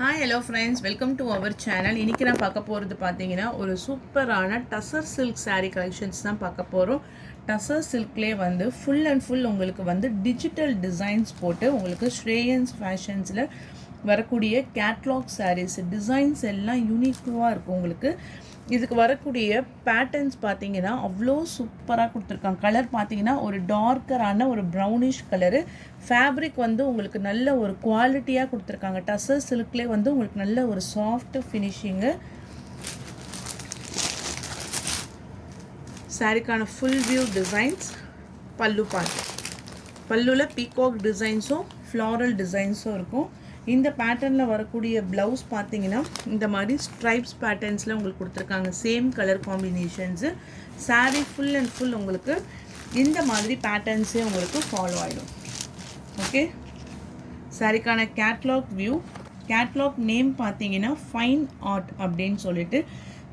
Hi hello friends, welcome to our channel. இன்னைக்கு நான் பார்க்க போறது பாத்தீங்கன்னா ஒரு சூப்பரான டசர் சில்க் saree collections தான் பார்க்க போறோம். டசர் சில்க்லயே வந்து full and full உங்களுக்கு வந்து digital designs போட்டு உங்களுக்கு ஸ்ரேயன்ஸ் ஃபேஷன்ஸ்ல வரக்கூடிய catalog sarees designs எல்லாம் யூனிக்கா இருக்கும் உங்களுக்கு. இதுக்கு வரக்கூடிய பேட்டர்ன்ஸ் பாத்தீங்கன்னா அவ்ளோ சூப்பரா கொடுத்திருக்காங்க. கலர் பாத்தீங்கன்னா ஒரு டார்க்கரான ஒரு brownish கலர். ஃபேப்ரிக் வந்து உங்களுக்கு நல்ல ஒரு குவாலிட்டியா கொடுத்திருக்காங்க. டசர் சில்க்லயே வந்து உங்களுக்கு நல்ல ஒரு சாஃப்ட் ஃபினிஷிங். சாரிக்கான full view designs. Pallu part. பல்லுல பீகாக் டிசைன்ஸும் ஃப்ளாரல் டிசைன்ஸும் இருக்கும். இந்த பேட்டர்ன்ல வரக்கூடிய ப்ளவுஸ் பாத்தீங்கன்னா இந்த மாதிரி ஸ்ட்ரைப்ஸ் பேட்டர்ன்ஸ்ல உங்களுக்கு கொடுத்திருக்காங்க. Same colour combinations. saree full and full உங்களுக்கு இந்த மாதிரி பேட்டர்ன்ஸே உங்களுக்கு ஃபாலோ ஆயிடும். ஓகே, சாரிக்கான கேட்லாக் வியூ. கேட்லாக் நேம் பாத்தீங்கன்னா ஃபைன் ஆர்ட் அப்படின்னு சொல்லிட்டு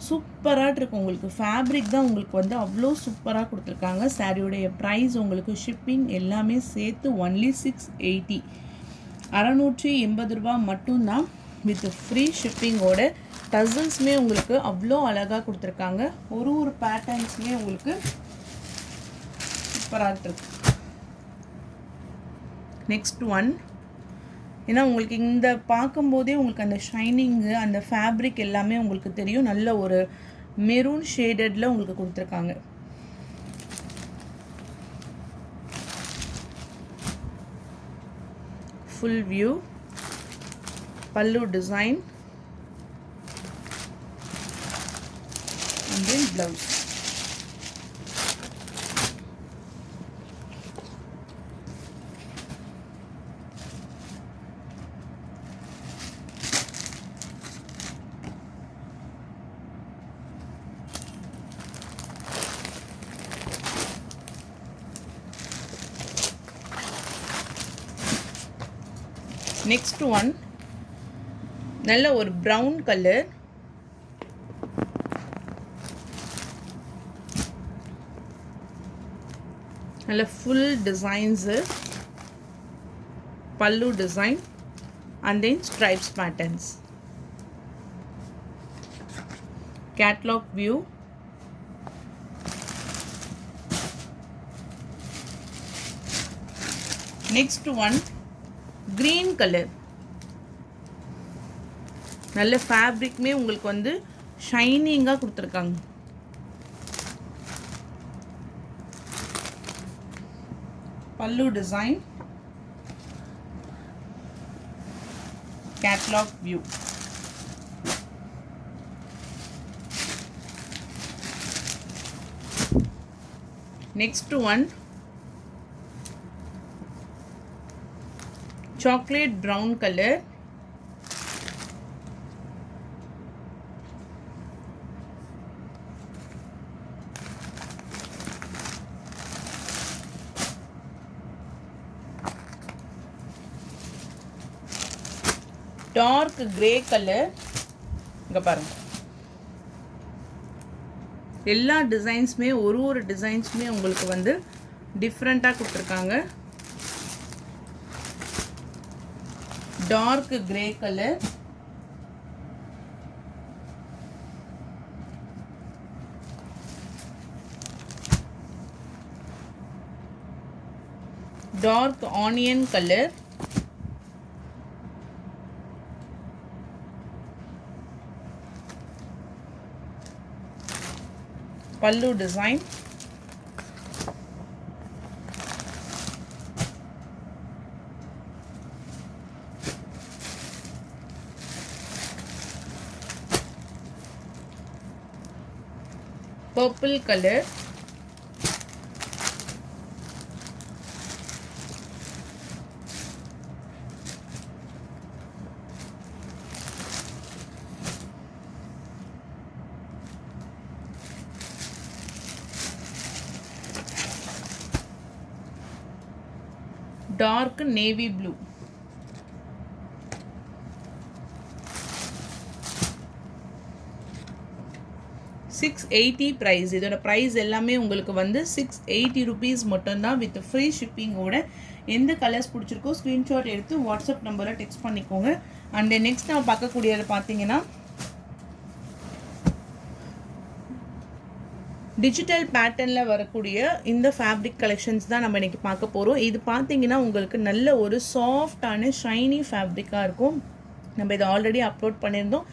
சூப்பரா இருக்கு. உங்களுக்கு ஃபேப்ரிக் தான் உங்களுக்கு வந்து அவ்ளோ சூப்பரா கொடுத்திருக்காங்க. சாரியோட பிரைஸ் உங்களுக்கு ஷிப்பிங் எல்லாமே சேர்த்து only 680 680 ரூபாய் மட்டும் தான் வித் ஃப்ரீ ஷிப்பிங்கோட. டசல்ஸ்மே உங்களுக்கு அவ்ளோ அழகா கொடுத்திருக்காங்க. ஒரு பேட்டர்ன்ஸ்மே உங்களுக்கு சூப்பரா இருக்கு. நெக்ஸ்ட் ஒன், ஏன்னா உங்களுக்கு இந்த பார்க்கும்போதே உங்களுக்கு அந்த ஷைனிங் அந்த ஃபேப்ரிக் எல்லாமே உங்களுக்கு தெரியும். நல்ல ஒரு மெரூன் ஷேடட்ல உங்களுக்கு கொடுத்திருக்காங்க. full view, pallu design and then blouse. Next one, நல்ல ஒரு brown color. நல்ல full designs, pallu design and then stripes patterns. Catalog view. Next one, green color. நல்ல ஃபேப்ரிக்மே உங்களுக்கு வந்து ஷைனிங்கா கொடுத்திருக்காங்க. பல்லு design. Catalogue view. Next one, chocolate brown color. dark grey color. இங்க பாருங்க, எல்லா டிசைன்ஸ்மே ஒரு டிசைன்ஸ்மே உங்களுக்கு வந்து டிஃபரண்டா கொடுத்திருக்காங்க. dark grey color, dark onion color, pallu design, purple color, dark navy blue. 680 price. இதோட price எல்லாமே உங்களுக்கு வந்து 680 rupees மட்டும் தான் with free shipping ஓட. எந்த கலர்ஸ் பிடிச்சிருக்கோ ஸ்கிரீன்ஷாட் எடுத்து வாட்ஸ்அப் நம்பரை டெக்ஸ்ட் பண்ணிக்கோங்க. அண்ட் நெக்ஸ்ட் நம்ம பார்க்கக்கூடியது பார்த்தீங்கன்னா டிஜிட்டல் பேட்டர்னில் வரக்கூடிய இந்த ஃபேப்ரிக் கலெக்ஷன்ஸ் தான் நம்ம இன்றைக்கி பார்க்க போகிறோம். இது பார்த்தீங்கன்னா உங்களுக்கு நல்ல ஒரு சாஃப்டான ஷைனி ஃபேப்ரிக்காக இருக்கும். நம்ம இதை ஆல்ரெடி அப்லோட் பண்ணியிருந்தோம்.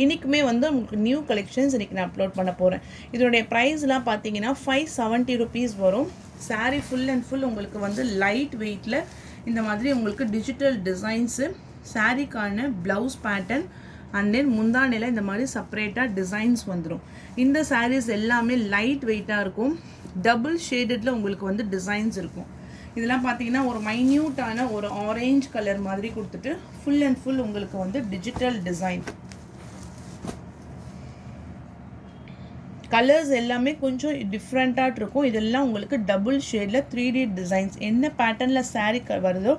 இன்றைக்குமே வந்து உங்களுக்கு நியூ கலெக்ஷன்ஸ் இன்றைக்கி நான் அப்லோட் பண்ண போகிறேன். இதனுடைய ப்ரைஸ்லாம் பார்த்தீங்கன்னா 570 rupees வரும். சாரீ ஃபுல் அண்ட் ஃபுல் உங்களுக்கு வந்து லைட் வெயிட்டில் இந்த மாதிரி உங்களுக்கு டிஜிட்டல் டிசைன்ஸு, சாரீக்கான ப்ளவுஸ் பேட்டர்ன் அண்ட் தென் முந்தானையில் இந்த மாதிரி செப்பரேட்டாக டிசைன்ஸ் வந்துடும். இந்த சாரீஸ் எல்லாமே லைட் வெயிட்டாக இருக்கும். டபுள் ஷேடடில் உங்களுக்கு வந்து டிசைன்ஸ் இருக்கும். இதெல்லாம் பார்த்தீங்கன்னா ஒரு மைன்யூட்டான ஒரு ஆரேஞ்ச் கலர் மாதிரி கொடுத்துட்டு ஃபுல் அண்ட் ஃபுல் உங்களுக்கு வந்து டிஜிட்டல் டிசைன். கலர்ஸ் எல்லாமே கொஞ்சம் டிஃப்ரெண்ட்டாக இருக்கும். இதெல்லாம் உங்களுக்கு டபுள் ஷேடில் 3D டிசைன்ஸ். என்ன பேட்டர்னில் சாரீ வருதோ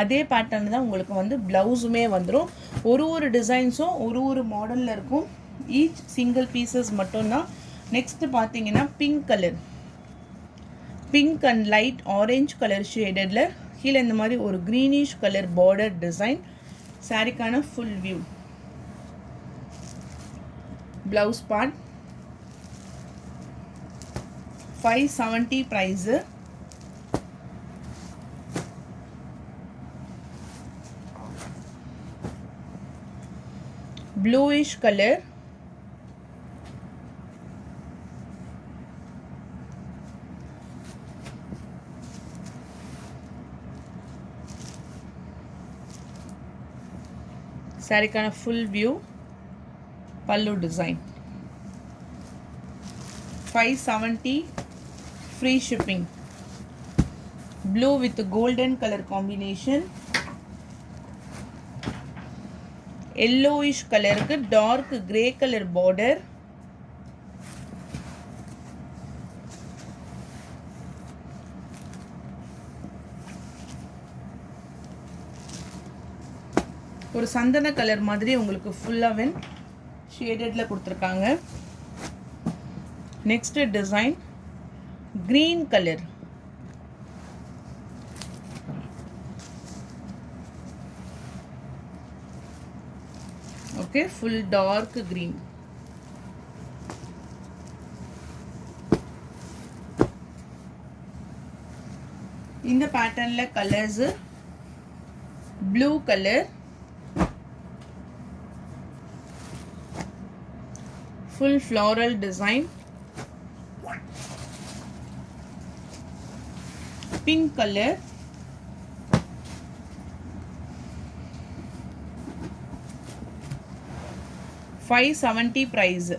அதே பேட்டர்னில் தான் உங்களுக்கு வந்து ப்ளவுஸுமே வந்துடும். ஒரு டிசைன்ஸும் ஒரு மாடலில் இருக்கும். ஈச் சிங்கிள் பீசஸ் மட்டும்தான். நெக்ஸ்ட்டு பார்த்தீங்கன்னா pink colour, pink and light orange colour ஷேடடில் கீழே இந்த மாதிரி ஒரு க்ரீனிஷ் கலர் பார்டர் டிசைன். சாரீக்கான full view. Blouse part 570 price. Bluish colour, சாரிக்கான full view, pallu design. 570 free shipping. Blue with golden color combination. Yellowish color ku dark grey color border. ஒரு சந்தன colour மாதிரி உங்களுக்கு ஃபுல்லாவே ஷேடட்ல கொடுத்திருக்காங்க. Next design green color. Okay, full dark green. இந்த பேட்டர்ன்ல colours blue color, full floral design, pink color, $570 price.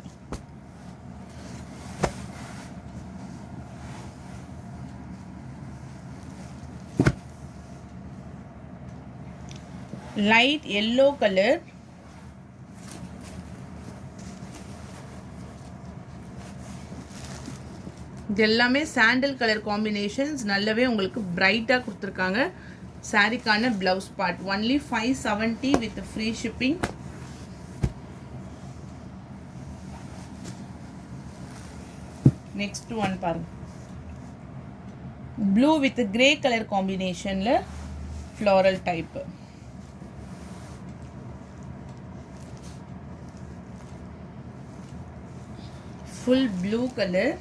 Light yellow color, இது எல்லாமே சாண்டல் கலர் காம்பினேஷன்ஸ். நல்லாவே உங்களுக்கு பிரைட்டாக கொடுத்துருக்காங்க. சாரிக்கான ப்ளவுஸ் பார்ட் only 570 with free shipping. Next one பாருங்க, ப்ளூ வித் கிரே கலர் காம்பினேஷனில் floral type. Full blue colour,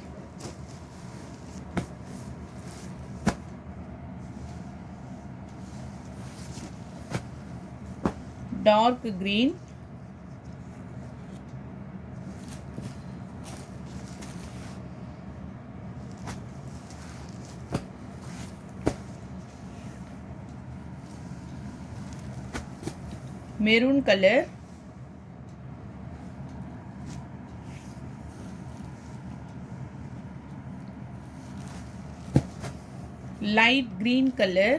dark green, maroon color, light green color,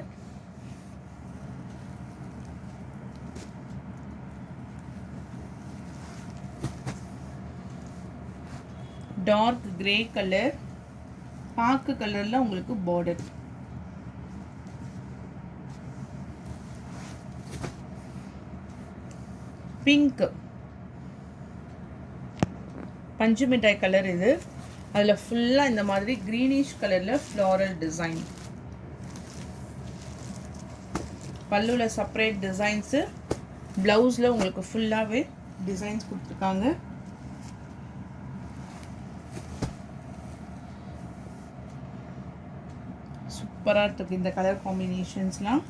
dark grey colour, பாக்கு கலர்ல உங்களுக்கு border. பிங்க் பஞ்சு மிட்டாய் கலர் இது. அதில் ஃபுல்லாக இந்த மாதிரி க்ரீனிஷ் கலரில் ஃப்ளாரல் டிசைன். பல்லுவில் செப்பரேட் டிசைன்ஸு, ப்ளவுஸில் உங்களுக்கு ஃபுல்லாகவே டிசைன்ஸ் கொடுத்துருக்காங்க. சூப்பராக இருக்குது இந்த கலர் காம்பினேஷன்ஸ்லாம்.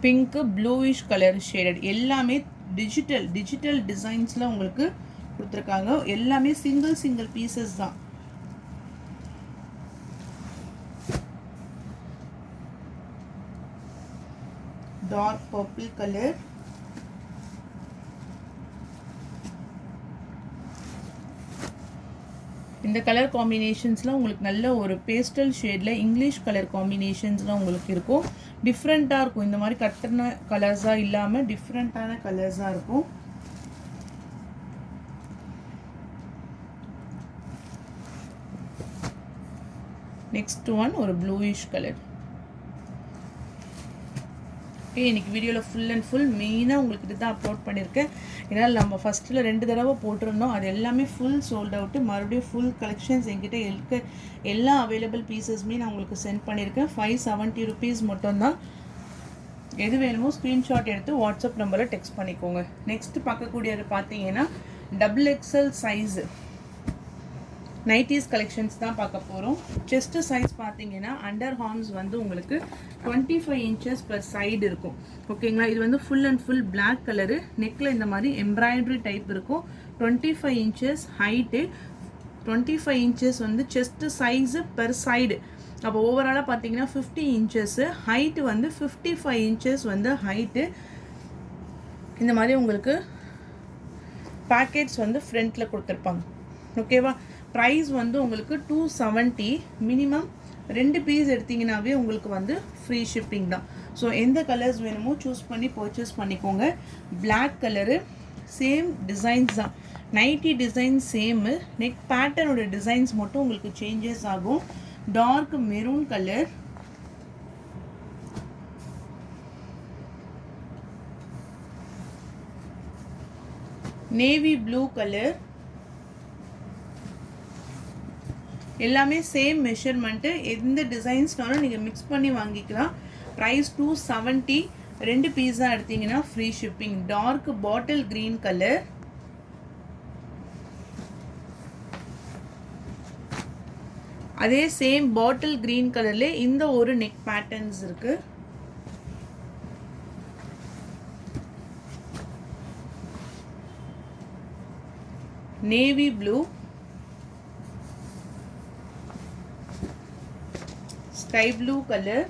பிங்க்கு ப்ளூயிஷ் கலர் ஷேடட் எல்லாமே டிஜிட்டல் டிசைன்ஸில் உங்களுக்கு கொடுத்துருக்காங்க. எல்லாமே சிங்கிள் பீசஸ் தான். டார்க் பர்பிள் கலர், இந்த கலர் காம்பினேஷன்ஸ்லாம் உங்களுக்கு நல்ல ஒரு பேஸ்டல் ஷேடில் இங்கிலீஷ் கலர் காம்பினேஷன்ஸ்லாம் உங்களுக்கு இருக்கும். டிஃப்ரெண்ட்டாக இருக்கும். இந்த மாதிரி கட்டன கலர்ஸாக இல்லாமல் டிஃப்ரெண்ட்டான கலர்ஸாக இருக்கும். நெக்ஸ்ட் ஒன் ஒரு ப்ளூயிஷ் கலர். இன்னைக்கு வீடியோவில் ஃபுல் அண்ட் ஃபுல் மெயினாக உங்களுக்கு இது தான் அப்லோட் பண்ணியிருக்கேன். ஏன்னா நம்ம ஃபஸ்ட்டில் 2 தடவை போட்டிருந்தோம். அது எல்லாமே ஃபுல் சோல்ட் அவுட்டு. மறுபடியும் ஃபுல் கலெக்ஷன்ஸ் என்கிட்ட இருக்க எல்லா அவைலபிள் பீசஸுமே நான் உங்களுக்கு சென்ட் பண்ணியிருக்கேன். 570 rupees மட்டும்தான். எது வேணுமோ ஸ்க்ரீன்ஷாட் எடுத்து வாட்ஸ்அப் நம்பரில் டெக்ஸ்ட் பண்ணிக்கோங்க. நெக்ஸ்ட்டு பார்க்கக்கூடியது பார்த்தீங்கன்னா XXL சைஸு நைட்டிஸ் கலெக்ஷன்ஸ் தான் பார்க்க போகிறோம். செஸ்ட் சைஸ் பார்த்தீங்கன்னா அண்டர் ஹார்ம்ஸ் வந்து உங்களுக்கு 25 inches per சைடு இருக்கும். ஓகேங்களா, இது வந்து full and full black colour. நெக்கில் இந்த மாதிரி எம்ப்ராய்டரி டைப் இருக்கும். 25 inches ஹைட்டு, 25 inches வந்து செஸ்ட் சைஸு பெர் சைடு. அப்போ ஓவராலாக பார்த்தீங்கன்னா 50 inches, ஹைட்டு வந்து 55 inches வந்து ஹைட்டு. இந்த மாதிரி உங்களுக்கு பேக்கெட்ஸ் வந்து ஃப்ரண்ட்டில் கொடுத்துருப்பாங்க. ஓகேவா, ப்ரைஸ் வந்து உங்களுக்கு 270. மினிமம் 2 பீஸ் எடுத்திங்கனாவே உங்களுக்கு வந்து ஃப்ரீ ஷிப்பிங் தான். ஸோ எந்த கலர்ஸ் வேணுமோ சூஸ் பண்ணி பர்ச்சேஸ் பண்ணிக்கோங்க. பிளாக் கலரு, சேம் டிசைன்ஸ் தான். நைட்டி டிசைன் சேமு, நெக் பேட்டர்னோட டிசைன்ஸ் மட்டும் உங்களுக்கு சேஞ்சஸ் ஆகும். Dark maroon colour, navy blue colour, எல்லாமே சேம் மெஷர்மெண்ட்டு. எந்த டிசைன்ஸ்னாலும் நீங்கள் மிக்ஸ் பண்ணி வாங்கிக்கலாம். ப்ரைஸ் 270. 2 பீஸாக எடுத்தீங்கன்னா free shipping. Dark bottle green colour, அதே சேம் பாட்டில் க்ரீன் கலர்ல இந்த ஒரு நெக் பேட்டர்ன்ஸ் இருக்கு. Navy blue, sky blue colour,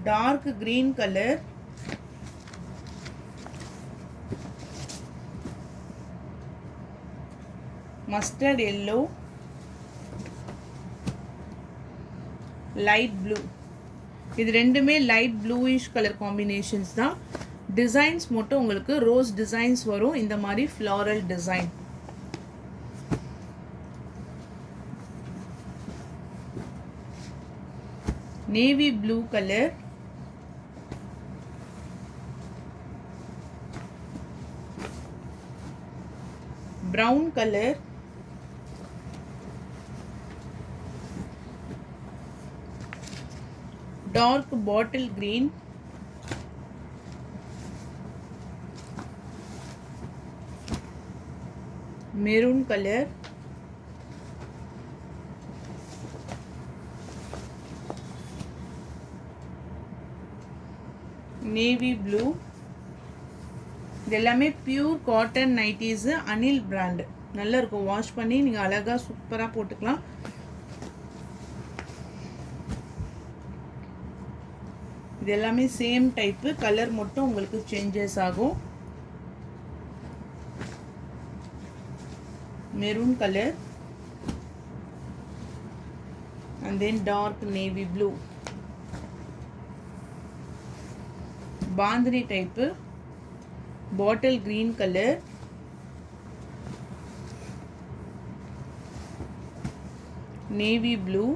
dark green colour, mustard yellow, light blue. இது ரெண்டுமே லைட் ப்ளூயிஷ் கலர் காம்பினேஷன்ஸ் தான். டிசைன்ஸ் மட்டும் உங்களுக்கு ரோஸ் டிசைன்ஸ் வரும். இந்த மாதிரி floral design. Navy blue colour, brown colour, dark bottle green, maroon color, navy blue. இது எல்லாமே pure cotton nighties, Anil brand. நல்லா இருக்கும். வாஷ் பண்ணி நீங்க அழகா சூப்பரா போட்டுக்கலாம். இது எல்லாமே சேம் டைப். கலர் மட்டும் உங்களுக்கு சேஞ்சஸ் ஆகும். maroon color and then dark navy blue. Bandhani type, bottle green color, navy blue,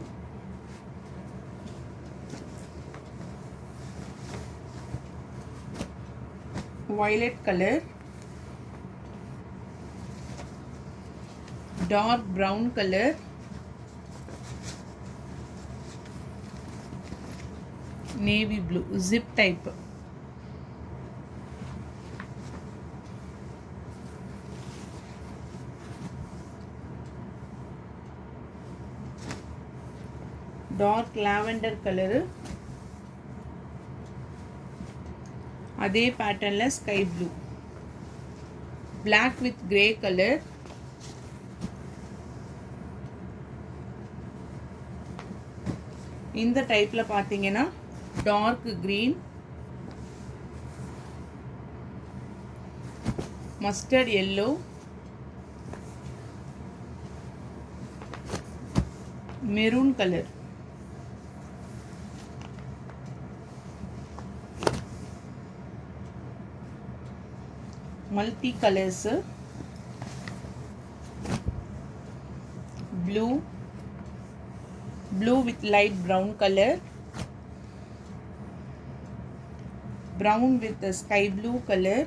violet color, dark brown color, navy blue, zip type. Dark lavender color. அதே பேட்டர்ன்ல sky blue, black with grey color, இந்த டைப்ல பாத்தீங்கன்னா dark green, mustard yellow, maroon color. Multi colors, blue with light brown color, brown with the sky blue color,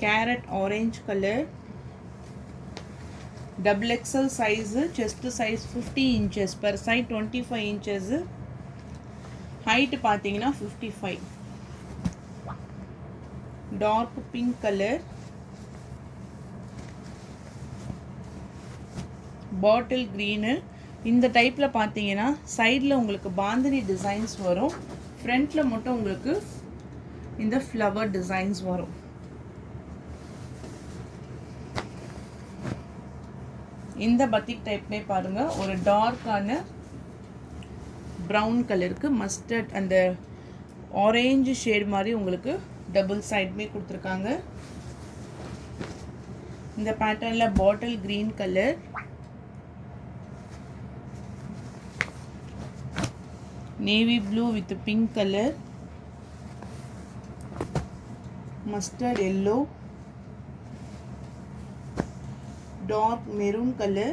carrot orange color, double XL size, chest size 50 inches, per side 25 inches, height பாத்தீங்கன்னா 55. dark pink color, bottle green. இந்த டைப்ல பாத்தீங்கன்னா சைடுல உங்களுக்கு bandhani designs வரும், ஃப்ரண்ட்ல மட்டும் உங்களுக்கு இந்த ஃப்ளவர் டிசைன்ஸ் வரும். இந்த பத்திக் டைப்லே பாருங்க, ஒரு டார்க்கான பிரவுன் கலருக்கு மஸ்டர்ட் அந்த ஆரஞ்சு ஷேட் மாதிரி உங்களுக்கு டபுள் சைடுமே கொடுத்துருக்காங்க. இந்த பேட்டர்ன்ல bottle green colour, navy blue with pink colour, mustard yellow, dark maroon color,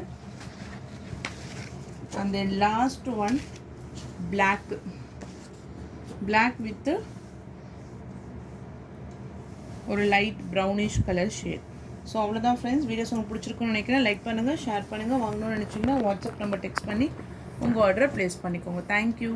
and then last one black with ஒரு light brownish colour shade. So அவ்வளோதான் ஃப்ரெண்ட்ஸ். வீடியோஸ் உங்களுக்கு பிடிச்சிருக்குன்னு நினைக்கிறேன். லைக் பண்ணுங்கள், ஷேர் பண்ணுங்கள். வாங்கணும்னு நினச்சிங்கன்னா வாட்ஸ்அப் நம்பர் டெக்ஸ்ட் பண்ணி உங்கள் ஆர்டரை ப்ளேஸ் பண்ணிக்கோங்க. தேங்க்யூ.